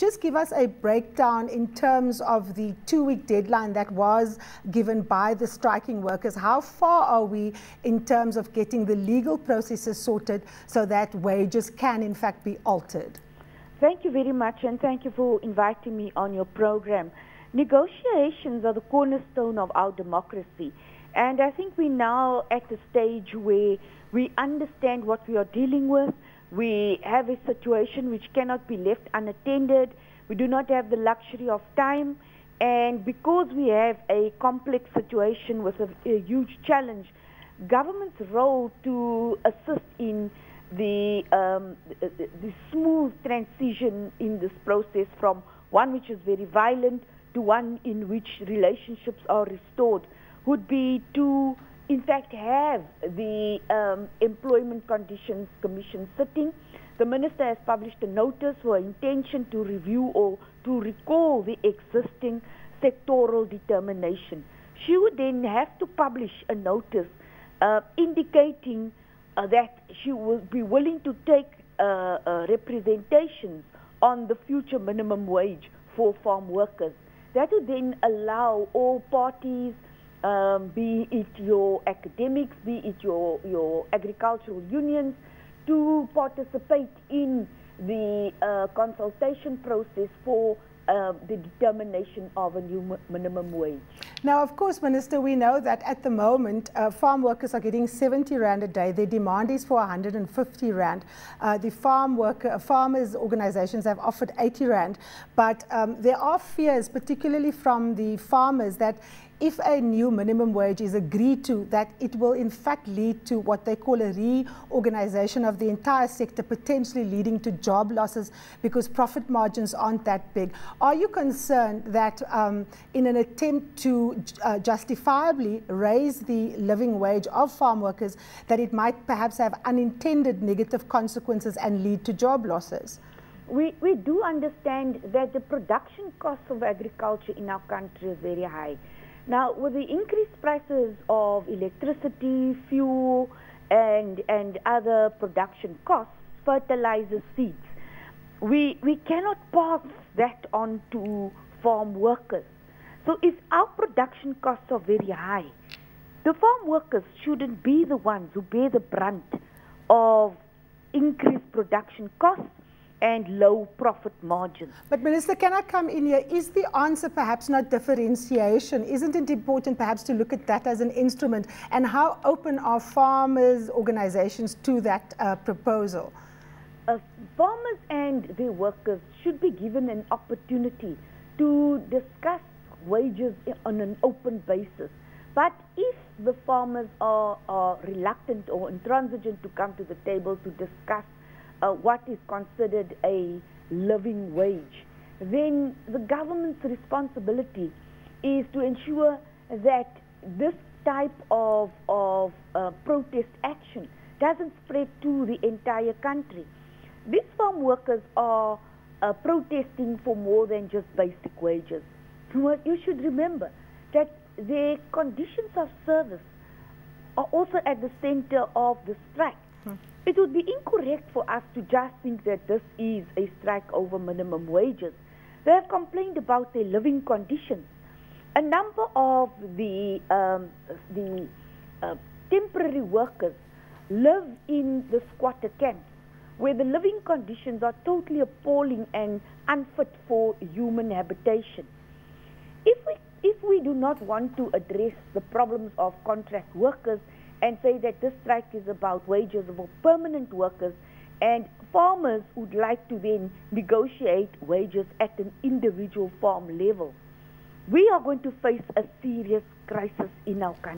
just give us a breakdown in terms of the 2-week deadline that was given by the striking workers. How far are we in terms of getting the legal processes sorted so that wages can in fact be altered? Thank you very much, and thank you for inviting me on your program. Negotiations are the cornerstone of our democracy, and I think we're now at the stage where we understand what we are dealing with. We have a situation which cannot be left unattended. We do not have the luxury of time, and because we have a complex situation with a huge challenge, government's role to assist in the smooth transition in this process from one which is very violent to one in which relationships are restored would be to in fact have the Employment Conditions Commission sitting. The Minister has published a notice for intention to review or to recall the existing sectoral determination. She would then have to publish a notice indicating that she will be willing to take representations on the future minimum wage for farm workers. That would then allow all parties, be it your academics, be it your agricultural unions, to participate in the consultation process for the determination of a new minimum wage. Now, of course, Minister, we know that at the moment, farm workers are getting 70 Rand a day. Their demand is for 150 Rand. The farmers' organizations have offered 80 Rand. But there are fears, particularly from the farmers, that if a new minimum wage is agreed to, that it will in fact lead to what they call a reorganization of the entire sector, potentially leading to job losses because profit margins aren't that big. Are you concerned that in an attempt to justifiably raise the living wage of farm workers, that it might perhaps have unintended negative consequences and lead to job losses? We do understand that the production costs of agriculture in our country is very high. Now, with the increased prices of electricity, fuel, and other production costs, fertilizer, seeds, we cannot pass that on to farm workers. So if our production costs are very high, the farm workers shouldn't be the ones who bear the brunt of increased production costs and low profit margins. But Minister, can I come in here? Is the answer perhaps not differentiation? Isn't it important perhaps to look at that as an instrument? And how open are farmers' organizations to that proposal? Farmers and their workers should be given an opportunity to discuss wages on an open basis. But if the farmers are reluctant or intransigent to come to the table to discuss what is considered a living wage, then the government's responsibility is to ensure that this type of protest action doesn't spread to the entire country. These farm workers are protesting for more than just basic wages. You should remember that their conditions of service are also at the center of the strike. It would be incorrect for us to just think that this is a strike over minimum wages. They have complained about their living conditions. A number of the temporary workers live in the squatter camps, where the living conditions are totally appalling and unfit for human habitation. If we do not want to address the problems of contract workers and say that this strike is about wages for permanent workers, and farmers would like to then negotiate wages at an individual farm level, we are going to face a serious crisis in our country.